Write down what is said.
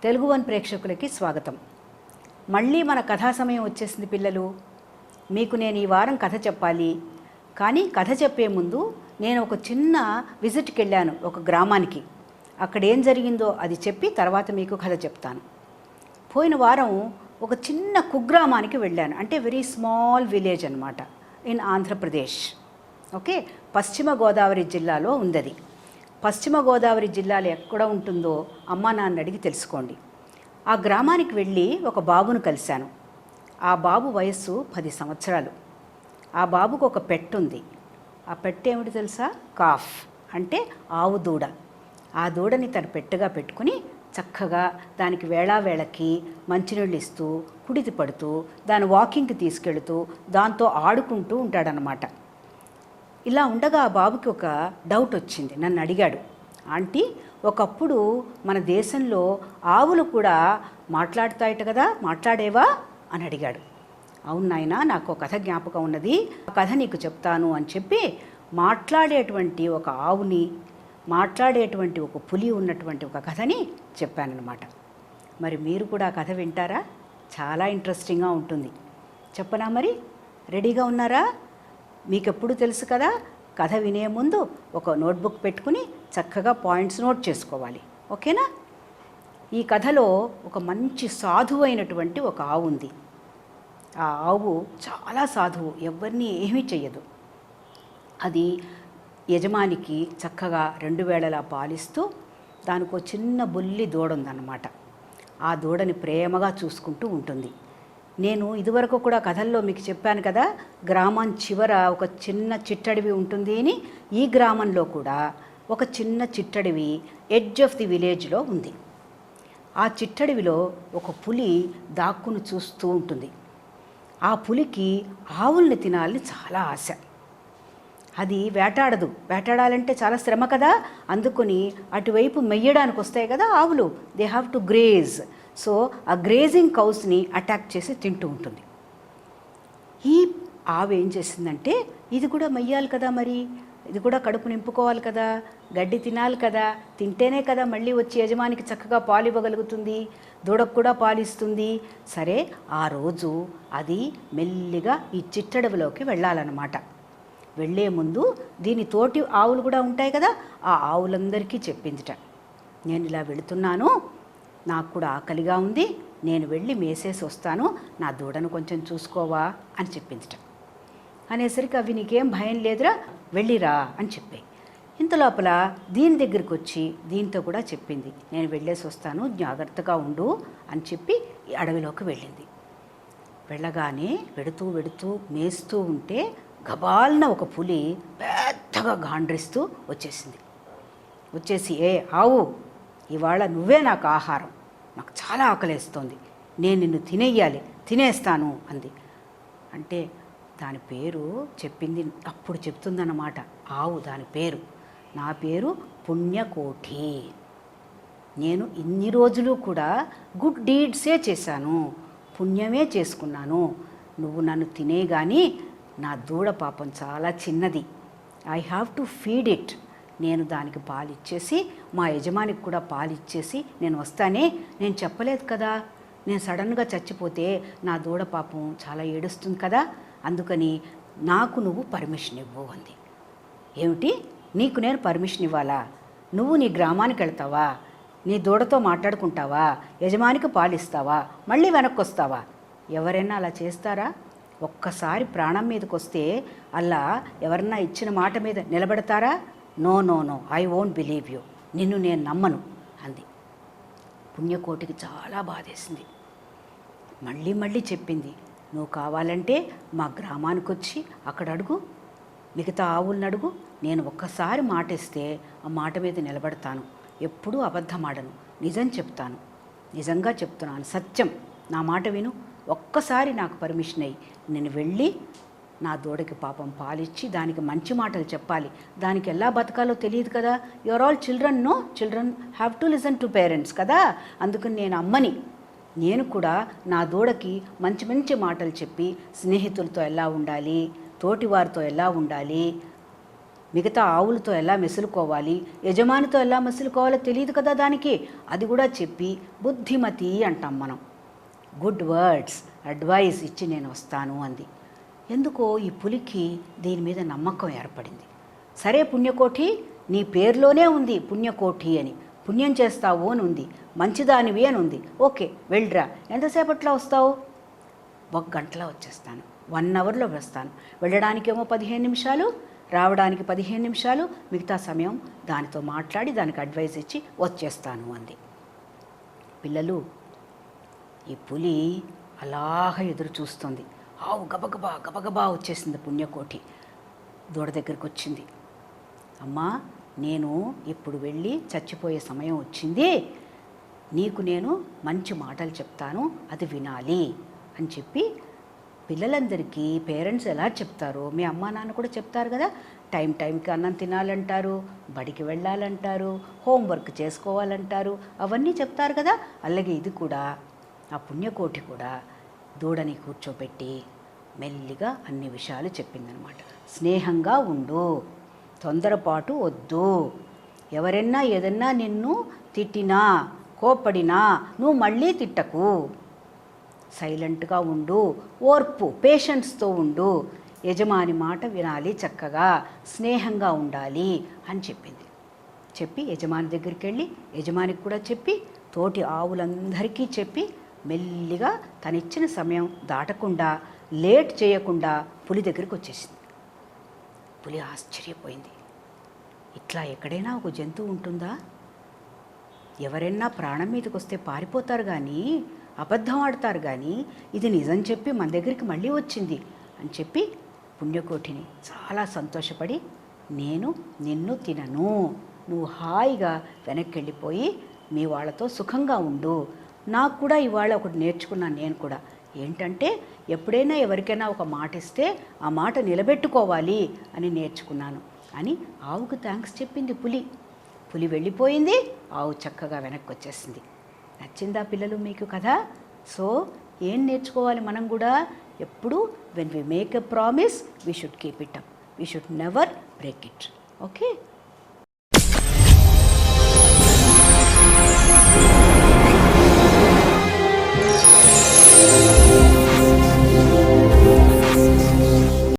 Telugu one ప్రేక్షకులకి స్వాగతం. మళ్ళీ మన కథా సమయం వచ్చేసింది పిల్లలు. మీకు నేను ఈ వారం కథ చెప్పాలి. కానీ కథ చెప్పే ముందు నేను ఒక చిన్న విజిట్కి వెళ్ళాను ఒక గ్రామానికి. అక్కడ ఏం జరిగిందో అది చెప్పి తర్వాత మీకు కథ చెప్తాను. పోయిన వారం ఒక చిన్న కుగ్రామానికి వెళ్ళాను. అంటే వెరీ స్మాల్ విలేజ్ అన్నమాట, ఇన్ ఆంధ్రప్రదేశ్. ఓకే, పశ్చిమ గోదావరి జిల్లాలో ఉంది అది. పశ్చిమ గోదావరి జిల్లాలో ఎక్కడ ఉంటుందో అమ్మా నాన్న అడిగి తెలుసుకోండి. ఆ గ్రామానికి వెళ్ళి ఒక బాబును కలిశాను. ఆ బాబు వయస్సు 10 సంవత్సరాలు. ఆ బాబుకు ఒక పెట్ ఉంది. ఆ పెట్ ఏమిటి తెలుసా? కాఫ్, అంటే ఆవు దూడ. ఆ దూడని తన పెట్టుగా పెట్టుకుని చక్కగా దానికి వేళావేళకి మంచినీళ్ళు ఇస్తూ కుడితి పడుతూ దాని వాకింగ్కి తీసుకెళ్తూ దాంతో ఆడుకుంటూ ఉంటాడనమాట. ఇలా ఉండగా ఆ బాబుకి ఒక డౌట్ వచ్చింది. నన్ను అడిగాడు, ఆంటీ ఒకప్పుడు మన దేశంలో ఆవులు కూడా మాట్లాడతాయట కదా, మాట్లాడేవా అని అడిగాడు. అవును నాయనా, నాకు ఒక కథ జ్ఞాపకం ఉన్నది, ఆ కథ నీకు చెప్తాను అని చెప్పి మాట్లాడేటువంటి ఒక ఆవుని, మాట్లాడేటువంటి ఒక పులి ఉన్నటువంటి ఒక కథని చెప్పానన్నమాట. మరి మీరు కూడా ఆ కథ వింటారా? చాలా ఇంట్రెస్టింగ్గా ఉంటుంది. చెప్పనా మరి? రెడీగా ఉన్నారా? మీకు ఎప్పుడు తెలుసు కదా, కథ వినే ముందు ఒక నోట్బుక్ పెట్టుకుని చక్కగా పాయింట్స్ నోట్ చేసుకోవాలి. ఓకేనా? ఈ కథలో ఒక మంచి సాధువైనటువంటి ఒక ఆవు ఉంది. ఆ ఆవు చాలా సాధువు, ఎవరిని ఏమీ చెయ్యదు. అది యజమానికి చక్కగా 2 వేళలా పాలిస్తూ దానికి చిన్న బుల్లి దూడ ఉందన్నమాట. ఆ దూడని ప్రేమగా చూసుకుంటూ ఉంటుంది. నేను ఇదివరకు కూడా కథల్లో మీకు చెప్పాను కదా, గ్రామం చివర ఒక చిన్న చిట్టడివి ఉంటుంది అని. ఈ గ్రామంలో కూడా ఒక చిన్న చిట్టడివి ఎడ్జ్ ఆఫ్ ది విలేజ్లో ఉంది. ఆ చిట్టడివిలో ఒక పులి దాక్కుని చూస్తూ ఉంటుంది. ఆ పులికి ఆవుల్ని తినాలని చాలా ఆశ. అది వేటాడదు, వేటాడాలంటే చాలా శ్రమ కదా, అందుకని అటువైపు మెయ్యడానికి వస్తాయి కదా ఆవులు, they have to grace. So ఆ గ్రేజింగ్ కౌస్ని అటాక్ చేసి తింటూ ఉంటుంది. ఈ ఆవు ఏం చేసిందంటే, ఇది కూడా మెయ్యాలి కదా, మరి ఇది కూడా కడుపు నింపుకోవాలి కదా, గడ్డి తినాలి కదా, తింటేనే కదా మళ్ళీ వచ్చి యజమానికి చక్కగా పాలు ఇవ్వగలుగుతుంది, దూడకు కూడా పాలిస్తుంది. సరే, ఆ రోజు అది మెల్లిగా ఈ చిట్టడవిలోకి వెళ్ళాలన్నమాట. వెళ్ళే ముందు దీని తోటి ఆవులు కూడా ఉంటాయి కదా, ఆ ఆవులందరికీ చెప్పిందిట, నేను ఇలా వెళుతున్నాను, నాకు కూడా ఆకలిగా ఉంది, నేను వెళ్ళి మేసేసి వస్తాను, నా దూడను కొంచెం చూసుకోవా అని చెప్పిందిట. అనేసరికి అవి నీకేం భయం లేదురా, వెళ్ళిరా అని చెప్పాయి. ఇంత లోపల దీని దగ్గరికి వచ్చి దీంతో కూడా చెప్పింది, నేను వెళ్ళేసి వస్తాను, జాగ్రత్తగా ఉండు అని చెప్పి ఈ అడవిలోకి వెళ్ళింది. వెళ్ళగానే వెడుతూ వెడుతూ మేస్తూ ఉంటే గబాల్న ఒక పులి పెద్దగా గాండ్రిస్తూ వచ్చేసింది. వచ్చేసి, ఏ ఆవు, ఇవాళ నువ్వే నాకు ఆహారం, నాకు చాలా ఆకలేస్తోంది, నేను నిన్ను తినేయాలి, తినేస్తాను అంది. అంటే దాని పేరు చెప్పింది, అప్పుడు చెప్తుందన్నమాట ఆవు దాని పేరు. నా పేరు పుణ్యకోటి, నేను ఇన్ని రోజులు కూడా గుడ్ డీడ్సే చేశాను, పుణ్యమే చేసుకున్నాను, నువ్వు నన్ను తినే కానీ నా దూడ పాపం చాలా చిన్నది, I have to feed it, నేను దానికి పాలిచ్చేసి మా యజమానికి కూడా పాలిచ్చేసి నేను వస్తానే, నేను చెప్పలేదు కదా, నేను సడన్గా చచ్చిపోతే నా దూడ పాపం చాలా ఏడుస్తుంది కదా, అందుకని నాకు నువ్వు పర్మిషన్ ఇవ్వు అంది. ఏమిటి, నీకు నేను పర్మిషన్ ఇవ్వాలా? నువ్వు నీ గ్రామానికి వెళ్తావా, నీ దూడతో మాట్లాడుకుంటావా, యజమానికి పాలిస్తావా, మళ్ళీ వెనక్కి వస్తావా? ఎవరైనా అలా చేస్తారా? ఒక్కసారి ప్రాణం మీదకి వస్తే అలా ఎవరన్నా ఇచ్చిన మాట మీద నిలబడతారా? No no no, I won't believe you, నిన్ను నేను నమ్మను అంది. పుణ్యకోటికి చాలా బాధేసింది. మళ్ళీ మళ్ళీ చెప్పింది, నువ్వు కావాలంటే మా గ్రామానికి వచ్చి అక్కడ అడుగు, మిగతా ఆవులను అడుగు, నేను ఒక్కసారి మాట ఇస్తే ఆ మాట మీద నిలబడతాను, ఎప్పుడూ అబద్ధమాడను, నిజం చెప్తాను, నిజంగా చెప్తున్నాను, సత్యం, నా మాట విను, ఒక్కసారి నాకు పర్మిషన్ అయ్యి నేను వెళ్ళి నా దూడకి పాపం పాలిచ్చి దానికి మంచి మాటలు చెప్పాలి, దానికి ఎలా బతకాలో తెలియదు కదా, you are all children, no, children have to listen to parents కదా, అందుకని నేను అమ్మని, నేను కూడా నా దూడకి మంచి మంచి మాటలు చెప్పి స్నేహితులతో ఎలా ఉండాలి, తోటివారితో ఎలా ఉండాలి, మిగతా ఆవులతో ఎలా మెసులుకోవాలి, యజమానితో ఎలా మెసులుకోవాలో తెలియదు కదా దానికి. అది కూడా చెప్పి బుద్ధిమతి అంటాం మనం. గుడ్ వర్డ్స్ అడ్వైస్ ఇచ్చి నేను వస్తాను అంది. ఎందుకో ఈ పులికి దీని మీద నమ్మకం ఏర్పడింది. సరే పుణ్యకోటి, నీ పేరులోనే ఉంది పుణ్యకోటి అని, పుణ్యం చేస్తావు అని ఉంది, మంచిదానివి అని ఉంది. ఓకే వెళ్ళరా, ఎంతసేపట్లో వస్తావు? 1 గంటలో వచ్చేస్తాను, 1 అవర్లో వస్తాను. వెళ్ళడానికేమో 15 నిమిషాలు, రావడానికి 15 నిమిషాలు, మిగతా సమయం దానితో మాట్లాడి దానికి అడ్వైస్ ఇచ్చి వచ్చేస్తాను అంది. పిల్లలు, ఈ పులి అలాగ ఎదురు చూస్తుంది. ఆవు గబగబా గబగబా వచ్చేసింది. పుణ్యకోటి దూడ దగ్గరికి వచ్చింది. అమ్మా, నేను ఇప్పుడు వెళ్ళి చచ్చిపోయే సమయం వచ్చింది, నీకు నేను మంచి మాటలు చెప్తాను, అది వినాలి అని చెప్పి, పిల్లలందరికీ పేరెంట్స్ ఎలా చెప్తారో మీ అమ్మా నాన్న కూడా చెప్తారు కదా. టైంకి అన్నం తినాలంటారు, బడికి వెళ్ళాలంటారు, హోంవర్క్ చేసుకోవాలంటారు, అవన్నీ చెప్తారు కదా. అలాగే ఇది కూడా, ఆ పుణ్యకోటి కూడా దూడని కూర్చోబెట్టి మెల్లిగా అన్ని విషయాలు చెప్పిందనమాట. స్నేహంగా ఉండు, తొందరపాటు వద్దు, ఎవరైనా ఏదన్నా నిన్ను తిట్టినా కోప్పడినా నువ్వు మళ్ళీ తిట్టకు, సైలెంట్గా ఉండు, ఓర్పు పేషెన్స్తో ఉండు, యజమాని మాట వినాలి, చక్కగా స్నేహంగా ఉండాలి అని చెప్పింది. చెప్పి యజమాని దగ్గరికి వెళ్ళి యజమానికి కూడా చెప్పి తోటి ఆవులందరికీ చెప్పి మెల్లిగా తనిచ్చిన సమయం దాటకుండా లేట్ చేయకుండా పులి దగ్గరికి వచ్చేసింది. పులి ఆశ్చర్యపోయింది. ఇట్లా ఎక్కడైనా ఒక జంతువు ఉంటుందా? ఎవరైనా ప్రాణం మీదకి వస్తే పారిపోతారు కానీ అబద్ధం ఆడతారు కానీ ఇది నిజం చెప్పి మన దగ్గరికి మళ్ళీ వచ్చింది అని చెప్పి పుణ్యకోటిని చాలా సంతోషపడి, నేను నిన్ను తినను, నువ్వు హాయిగా వెనక్కి వెళ్ళిపోయి మీ వాళ్ళతో సుఖంగా ఉండు. నాకు కూడా ఇవాళ ఒకటి నేర్చుకున్నాను నేను కూడా. ఏంటంటే ఎప్పుడైనా ఎవరికైనా ఒక మాట ఇస్తే ఆ మాట నిలబెట్టుకోవాలి అని నేర్చుకున్నాను అని ఆవుకు థ్యాంక్స్ చెప్పింది పులి. పులి వెళ్ళిపోయింది, ఆవు చక్కగా వెనక్కి వచ్చేసింది. నచ్చిందా పిల్లలు మీకు కథ? సో ఏం నేర్చుకోవాలి మనం కూడా? ఎప్పుడు when we make a promise we should keep it up, we should never break it. Okay.